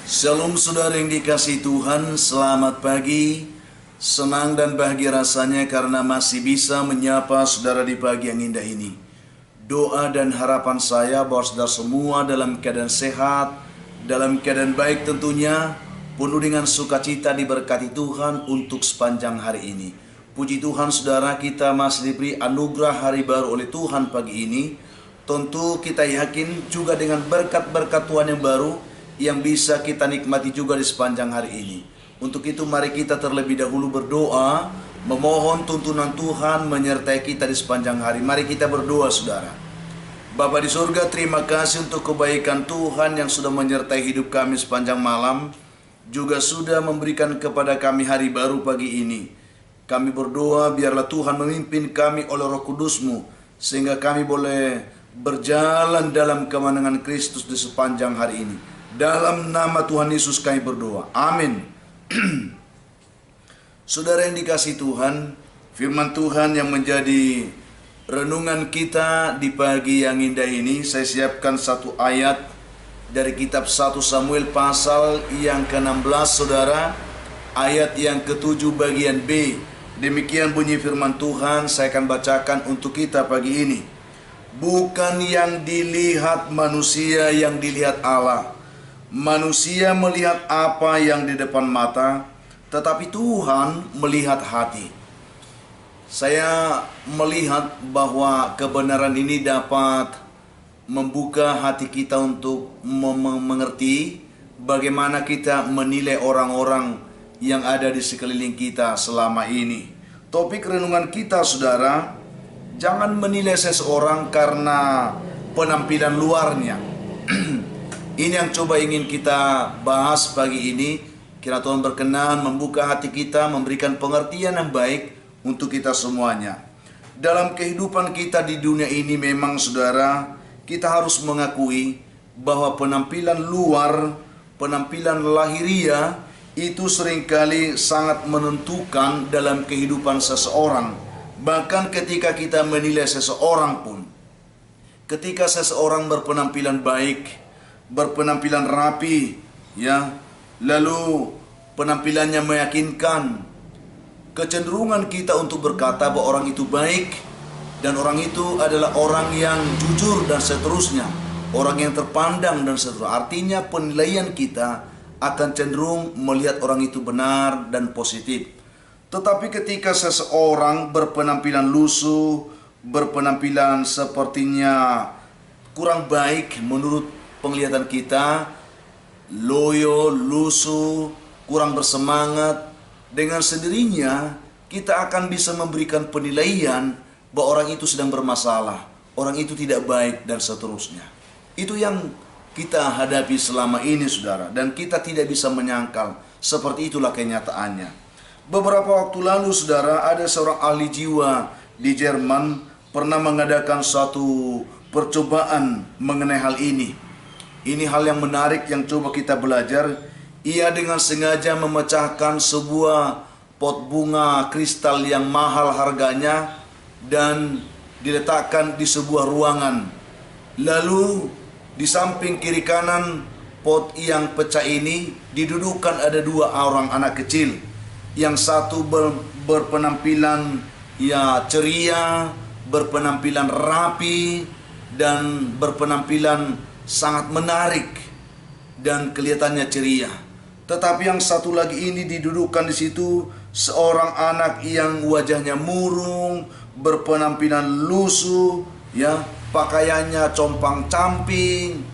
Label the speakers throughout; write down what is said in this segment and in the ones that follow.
Speaker 1: Shalom saudara yang dikasihi Tuhan, selamat pagi. Senang dan bahagia rasanya karena masih bisa menyapa saudara di pagi yang indah ini. Doa dan harapan saya bahwa saudara semua dalam keadaan sehat, dalam keadaan baik tentunya, penuh dengan sukacita diberkati Tuhan untuk sepanjang hari ini. Puji Tuhan saudara, kita masih diberi anugerah hari baru oleh Tuhan pagi ini. Tentu kita yakin juga dengan berkat-berkat Tuhan yang baru yang bisa kita nikmati juga di sepanjang hari ini. Untuk itu mari kita terlebih dahulu berdoa, memohon tuntunan Tuhan menyertai kita di sepanjang hari. Mari kita berdoa saudara. Bapa di surga, terima kasih untuk kebaikan Tuhan yang sudah menyertai hidup kami sepanjang malam, juga sudah memberikan kepada kami hari baru pagi ini. Kami berdoa biarlah Tuhan memimpin kami oleh Roh Kudus-Mu, sehingga kami boleh berjalan dalam kemenangan Kristus di sepanjang hari ini. Dalam nama Tuhan Yesus kami berdoa. Amin. Saudara yang dikasihi Tuhan, firman Tuhan yang menjadi renungan kita di pagi yang indah ini, saya siapkan satu ayat dari kitab 1 Samuel pasal yang ke-16 saudara, ayat yang ke-7 bagian B. Demikian bunyi firman Tuhan, saya akan bacakan untuk kita pagi ini. Bukan yang dilihat manusia yang dilihat Allah. Manusia melihat apa yang di depan mata, tetapi Tuhan melihat hati. Saya melihat bahwa kebenaran ini dapat membuka hati kita untuk mengerti bagaimana kita menilai orang-orang yang ada di sekeliling kita selama ini. Topik renungan kita saudara, jangan menilai seseorang karena penampilan luarnya. Ini yang coba ingin kita bahas pagi ini. Kira Tuhan berkenan membuka hati kita, memberikan pengertian yang baik untuk kita semuanya. Dalam kehidupan kita di dunia ini memang saudara, kita harus mengakui bahwa penampilan luar, penampilan lahiria itu seringkali sangat menentukan dalam kehidupan seseorang. Bahkan ketika kita menilai seseorang pun, ketika seseorang berpenampilan baik, berpenampilan rapi, ya, lalu penampilannya meyakinkan, kecenderungan kita untuk berkata bahwa orang itu baik dan orang itu adalah orang yang jujur dan seterusnya, orang yang terpandang dan seterusnya. Artinya penilaian kita akan cenderung melihat orang itu benar dan positif. Tetapi ketika seseorang berpenampilan lusuh, berpenampilan sepertinya kurang baik menurut penglihatan kita, loyo, lusuh, kurang bersemangat, dengan sendirinya kita akan bisa memberikan penilaian bahwa orang itu sedang bermasalah, orang itu tidak baik dan seterusnya. Itu yang kita hadapi selama ini saudara, dan kita tidak bisa menyangkal seperti itulah kenyataannya. Beberapa waktu lalu saudara, ada seorang ahli jiwa di Jerman pernah mengadakan suatu percobaan mengenai hal ini. Ini hal yang menarik yang coba kita belajar. Ia dengan sengaja memecahkan sebuah pot bunga kristal yang mahal harganya dan diletakkan di sebuah ruangan. Lalu di samping kiri kanan pot yang pecah ini didudukkan ada dua orang anak kecil. Yang satu berpenampilan ya ceria, berpenampilan rapi, dan berpenampilan sangat menarik dan kelihatannya ceria. Tetapi yang satu lagi ini didudukkan di situ seorang anak yang wajahnya murung, berpenampilan lusuh, ya, pakaiannya compang-camping.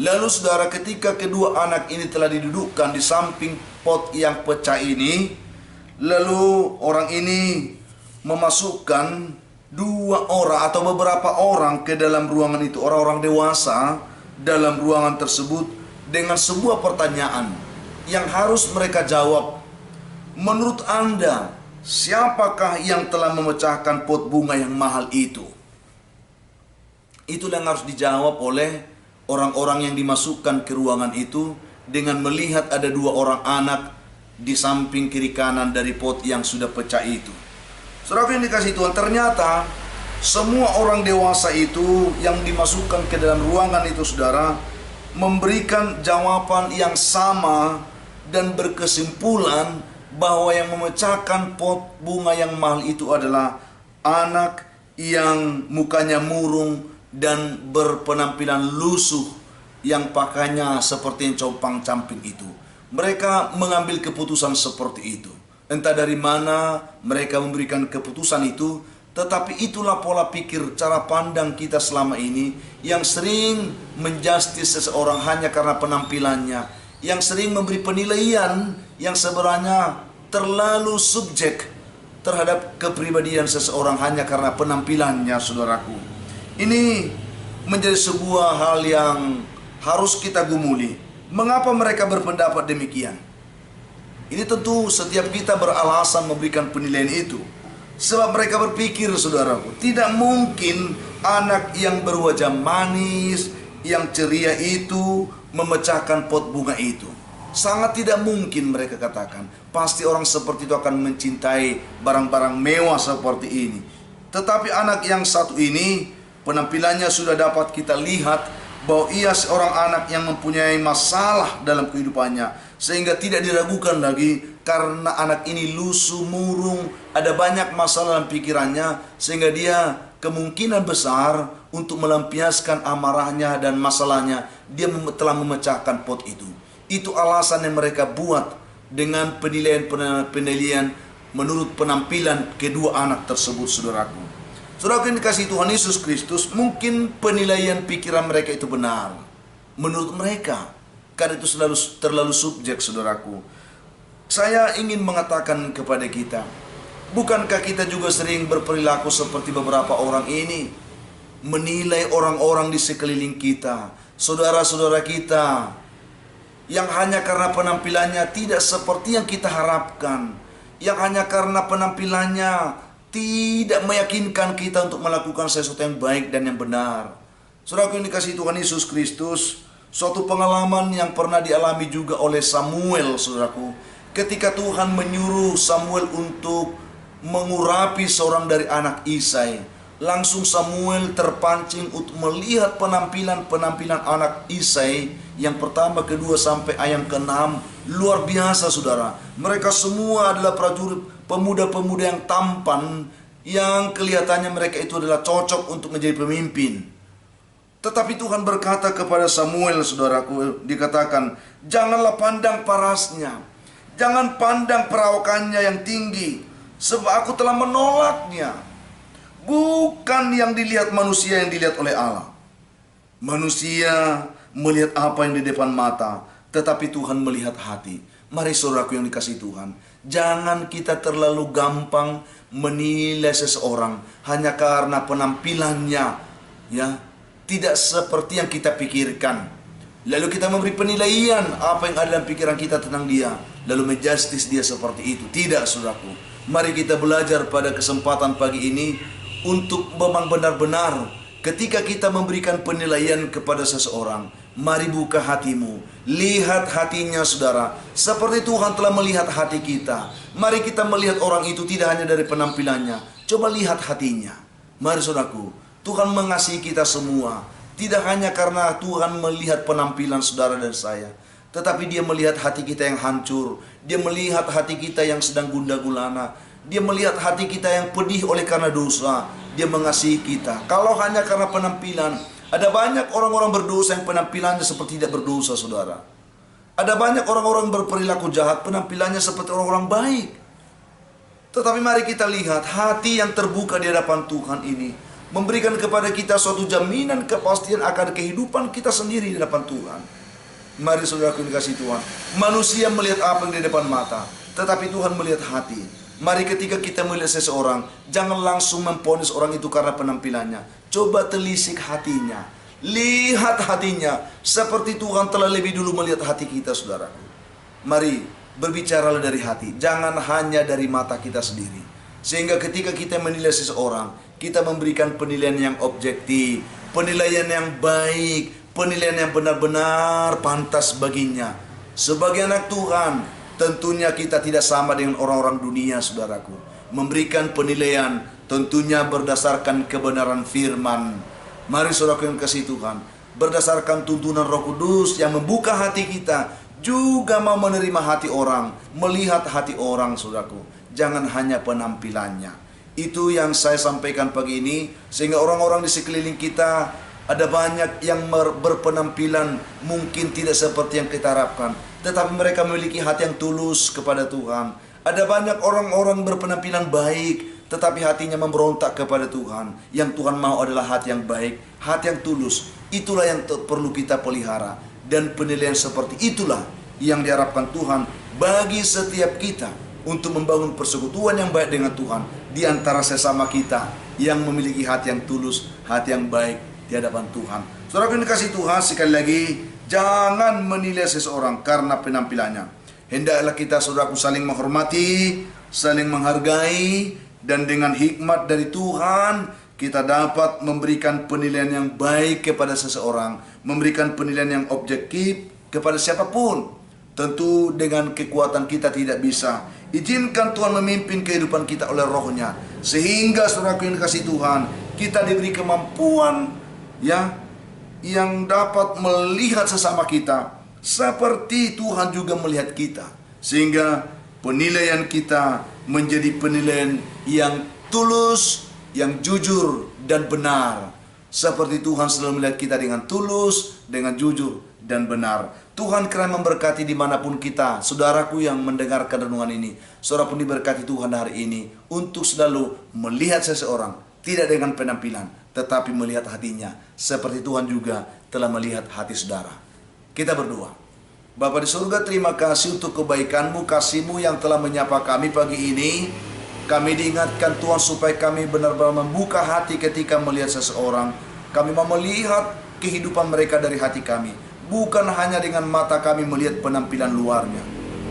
Speaker 1: Lalu saudara, ketika kedua anak ini telah didudukkan di samping pot yang pecah ini, lalu orang ini memasukkan dua orang atau beberapa orang ke dalam ruangan itu, orang-orang dewasa dalam ruangan tersebut, dengan sebuah pertanyaan yang harus mereka jawab. Menurut Anda, siapakah yang telah memecahkan pot bunga yang mahal itu? Itulah yang harus dijawab oleh orang-orang yang dimasukkan ke ruangan itu dengan melihat ada dua orang anak di samping kiri kanan dari pot yang sudah pecah itu. Saudara yang dikasihi Tuhan, ternyata semua orang dewasa itu yang dimasukkan ke dalam ruangan itu saudara, memberikan jawaban yang sama dan berkesimpulan bahwa yang memecahkan pot bunga yang mahal itu adalah anak yang mukanya murung dan berpenampilan lusuh, yang pakainya seperti yang compang-camping itu. Mereka mengambil keputusan seperti itu. Entah dari mana mereka memberikan keputusan itu, tetapi itulah pola pikir, cara pandang kita selama ini yang sering menjustis seseorang hanya karena penampilannya, yang sering memberi penilaian yang sebenarnya terlalu subjek terhadap kepribadian seseorang hanya karena penampilannya, saudaraku. Ini menjadi sebuah hal yang harus kita gumuli. Mengapa mereka berpendapat demikian? Ini tentu setiap kita beralasan memberikan penilaian itu. Sebab mereka berpikir, saudaraku, tidak mungkin anak yang berwajah manis, yang ceria itu memecahkan pot bunga itu. Sangat tidak mungkin, mereka katakan. Pasti orang seperti itu akan mencintai barang-barang mewah seperti ini. Tetapi anak yang satu ini, penampilannya sudah dapat kita lihat bahwa ia seorang anak yang mempunyai masalah dalam kehidupannya, sehingga tidak diragukan lagi karena anak ini lusuh, murung, ada banyak masalah dalam pikirannya, sehingga dia kemungkinan besar untuk melampiaskan amarahnya dan masalahnya, dia telah memecahkan pot itu. Itu alasan yang mereka buat dengan penilaian menurut penampilan kedua anak tersebut, saudaraku. Saudaraku yang dikasihi Tuhan Yesus Kristus, mungkin penilaian pikiran mereka itu benar menurut mereka, karena itu terlalu subjek, saudaraku. Saya ingin mengatakan kepada kita, bukankah kita juga sering berperilaku seperti beberapa orang ini, menilai orang-orang di sekeliling kita, saudara-saudara kita, yang hanya karena penampilannya tidak seperti yang kita harapkan, yang hanya karena penampilannya tidak meyakinkan kita untuk melakukan sesuatu yang baik dan yang benar. Saudaraku yang dikasihi Tuhan Yesus Kristus, suatu pengalaman yang pernah dialami juga oleh Samuel, saudaraku, ketika Tuhan menyuruh Samuel untuk mengurapi seorang dari anak Isai. Langsung Samuel terpancing untuk melihat penampilan anak Isai yang pertama, kedua, sampai ayat ke-6. Luar biasa, saudara. Mereka semua adalah prajurit, pemuda-pemuda yang tampan, yang kelihatannya mereka itu adalah cocok untuk menjadi pemimpin. Tetapi Tuhan berkata kepada Samuel, saudaraku, dikatakan, janganlah pandang parasnya, jangan pandang perawakannya yang tinggi, sebab aku telah menolaknya. Bukan yang dilihat manusia yang dilihat oleh Allah. Manusia melihat apa yang di depan mata, tetapi Tuhan melihat hati. Mari saudaraku yang dikasihi Tuhan, jangan kita terlalu gampang menilai seseorang hanya karena penampilannya, ya, tidak seperti yang kita pikirkan. Lalu kita memberi penilaian apa yang ada dalam pikiran kita tentang dia, lalu menjustis dia seperti itu. Tidak, saudaraku. Mari kita belajar pada kesempatan pagi ini untuk memang benar-benar ketika kita memberikan penilaian kepada seseorang, mari buka hatimu, lihat hatinya, saudara, seperti Tuhan telah melihat hati kita. Mari kita melihat orang itu tidak hanya dari penampilannya, coba lihat hatinya. Mari saudaraku, Tuhan mengasihi kita semua, tidak hanya karena Tuhan melihat penampilan saudara dan saya, tetapi dia melihat hati kita yang hancur, dia melihat hati kita yang sedang gundah gulana, dia melihat hati kita yang pedih oleh karena dosa. Dia mengasihi kita. Kalau hanya karena penampilan, ada banyak orang-orang berdosa yang penampilannya seperti tidak berdosa, saudara. Ada banyak orang-orang berperilaku jahat, penampilannya seperti orang-orang baik. Tetapi mari kita lihat hati yang terbuka di hadapan Tuhan ini memberikan kepada kita suatu jaminan kepastian akan kehidupan kita sendiri di hadapan Tuhan. Mari saudaraku dikasihi Tuhan, manusia melihat apa yang di depan mata, tetapi Tuhan melihat hati. Mari ketika kita melihat seseorang, jangan langsung memvonis orang itu karena penampilannya. Coba telisik hatinya, lihat hatinya, seperti Tuhan telah lebih dulu melihat hati kita, saudaraku. Mari berbicaralah dari hati, jangan hanya dari mata kita sendiri. Sehingga ketika kita menilai seseorang, kita memberikan penilaian yang objektif, penilaian yang baik, penilaian yang benar-benar pantas baginya. Sebagai anak Tuhan, tentunya kita tidak sama dengan orang-orang dunia, saudaraku. Memberikan penilaian tentunya berdasarkan kebenaran firman. Mari saudaraku yang kasih Tuhan, berdasarkan tuntunan Roh Kudus yang membuka hati kita, juga mau menerima hati orang, melihat hati orang, saudaraku. Jangan hanya penampilannya. Itu yang saya sampaikan pagi ini, sehingga orang-orang di sekeliling kita ada banyak yang berpenampilan mungkin tidak seperti yang kita harapkan, tetapi mereka memiliki hati yang tulus kepada Tuhan. Ada banyak orang-orang berpenampilan baik, tetapi hatinya memberontak kepada Tuhan. Yang Tuhan mau adalah hati yang baik, hati yang tulus. Itulah yang perlu kita pelihara. Dan penilaian seperti itulah yang diharapkan Tuhan bagi setiap kita, untuk membangun persekutuan yang baik dengan Tuhan di antara sesama kita yang memiliki hati yang tulus, hati yang baik di hadapan Tuhan. Saudara yang dikasihi Tuhan, sekali lagi, jangan menilai seseorang karena penampilannya. Hendaklah kita, saudaraku, saling menghormati, saling menghargai, dan dengan hikmat dari Tuhan kita dapat memberikan penilaian yang baik kepada seseorang, memberikan penilaian yang objektif kepada siapapun. Tentu dengan kekuatan kita tidak bisa. Izinkan Tuhan memimpin kehidupan kita oleh Roh-Nya, sehingga saudaraku yang dikasihi Tuhan, kita diberi kemampuan yang dapat melihat sesama kita seperti Tuhan juga melihat kita, sehingga penilaian kita menjadi penilaian yang tulus, yang jujur dan benar, seperti Tuhan selalu melihat kita dengan tulus, dengan jujur dan benar. Tuhan keren memberkati dimanapun kita, saudaraku yang mendengarkan renungan ini. Saudara pun diberkati Tuhan hari ini untuk selalu melihat seseorang tidak dengan penampilan, tetapi melihat hatinya, seperti Tuhan juga telah melihat hati saudara. Kita berdoa. Bapa di surga, terima kasih untuk kebaikan-Mu, kasih-Mu yang telah menyapa kami pagi ini. Kami diingatkan Tuhan supaya kami benar-benar membuka hati ketika melihat seseorang. Kami mau melihat kehidupan mereka dari hati kami, bukan hanya dengan mata kami melihat penampilan luarnya.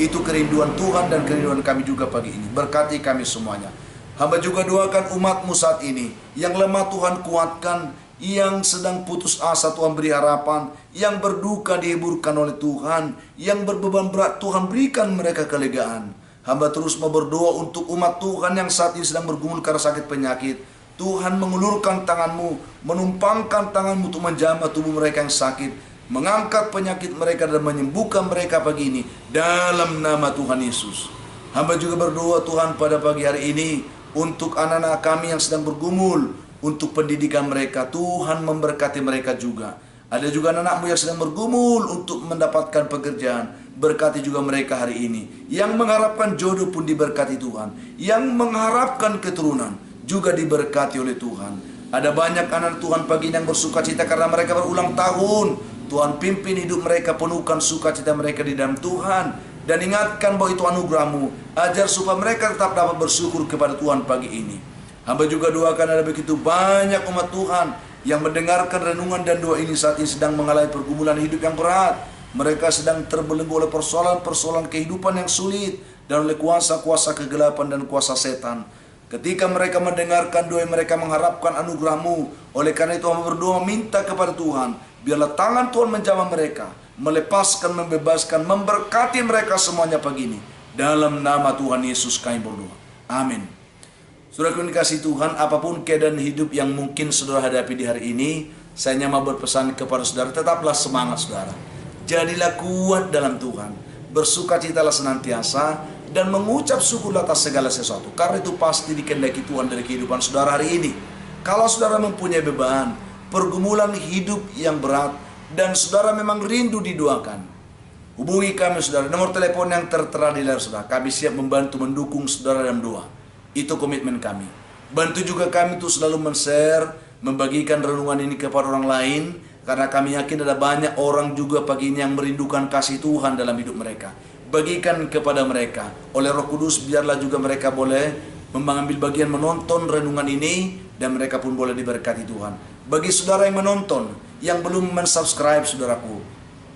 Speaker 1: Itu kerinduan Tuhan dan kerinduan kami juga pagi ini. Berkati kami semuanya. Hamba juga doakan umat-Mu saat ini, yang lemah Tuhan kuatkan, yang sedang putus asa Tuhan beri harapan, yang berduka dihiburkan oleh Tuhan, yang berbeban berat Tuhan berikan mereka kelegaan. Hamba terus mau berdoa untuk umat Tuhan yang saat ini sedang bergumul karena sakit penyakit. Tuhan mengulurkan tangan-Mu, menumpangkan tangan-Mu untuk menjamah tubuh mereka yang sakit, mengangkat penyakit mereka dan menyembuhkan mereka pagi ini dalam nama Tuhan Yesus. Hamba juga berdoa Tuhan pada pagi hari ini untuk anak-anak kami yang sedang bergumul, untuk pendidikan mereka. Tuhan memberkati mereka juga. Ada juga anak-anak-Mu yang sedang bergumul untuk mendapatkan pekerjaan. Berkati juga mereka hari ini. Yang mengharapkan jodoh pun diberkati Tuhan. Yang mengharapkan keturunan juga diberkati oleh Tuhan. Ada banyak anak Tuhan pagi ini yang bersuka cita karena mereka berulang tahun. Tuhan pimpin hidup mereka, penuhkan sukacita mereka di dalam Tuhan. Dan ingatkan bahwa itu anugerah-Mu. Ajar supaya mereka tetap dapat bersyukur kepada Tuhan pagi ini. Hamba juga doakan ada begitu banyak umat Tuhan yang mendengarkan renungan dan doa ini saat ini sedang mengalami pergumulan hidup yang berat. Mereka sedang terbelenggu oleh persoalan-persoalan kehidupan yang sulit dan oleh kuasa-kuasa kegelapan dan kuasa setan. Ketika mereka mendengarkan doa, mereka mengharapkan anugerah-Mu. Oleh karena itu hamba berdoa minta kepada Tuhan, biarlah tangan Tuhan menjamah mereka, melepaskan, membebaskan, memberkati mereka semuanya pagi ini. Dalam nama Tuhan Yesus kami berdoa. Amin. Saudara yang dikasihi Tuhan, apapun keadaan hidup yang mungkin saudara hadapi di hari ini, saya hanya mau berpesan kepada saudara, tetaplah semangat saudara. Jadilah kuat dalam Tuhan, bersukacitalah senantiasa, dan mengucap syukur atas segala sesuatu. Karena itu pasti dikehendaki Tuhan dari kehidupan saudara hari ini. Kalau saudara mempunyai beban, pergumulan hidup yang berat, dan saudara memang rindu didoakan, hubungi kami saudara, nomor telepon yang tertera di layar saudara. Kami siap membantu mendukung saudara dalam doa. Itu komitmen kami. Bantu juga kami untuk selalu men-share, membagikan renungan ini kepada orang lain, karena kami yakin ada banyak orang juga pagi ini yang merindukan kasih Tuhan dalam hidup mereka. Bagikan kepada mereka. Oleh Roh Kudus biarlah juga mereka boleh mengambil bagian menonton renungan ini, dan mereka pun boleh diberkati Tuhan. Bagi saudara yang menonton, yang belum mensubscribe saudaraku,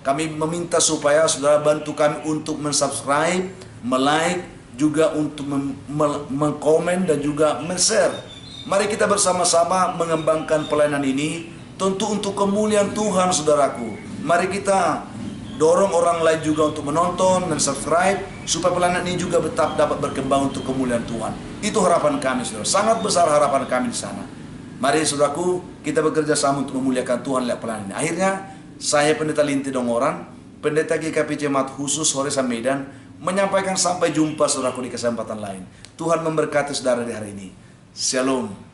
Speaker 1: kami meminta supaya saudara bantu kami untuk mensubscribe, melike, juga untuk mengkomen dan juga men-share. Mari kita bersama-sama mengembangkan pelayanan ini, tentu untuk kemuliaan Tuhan saudaraku. Mari kita dorong orang lain juga untuk menonton dan subscribe, supaya pelayanan ini juga tetap dapat berkembang untuk kemuliaan Tuhan. Itu harapan kami saudara, sangat besar harapan kami di sana. Mari saudaraku, kita bekerja sama untuk memuliakan Tuhan lewat pelayanan ini. Akhirnya, saya Pendeta Linti Dongoran, Pendeta GKP Jemaat Khusus Horesan Medan, menyampaikan sampai jumpa saudaraku di kesempatan lain. Tuhan memberkati saudara di hari ini. Shalom.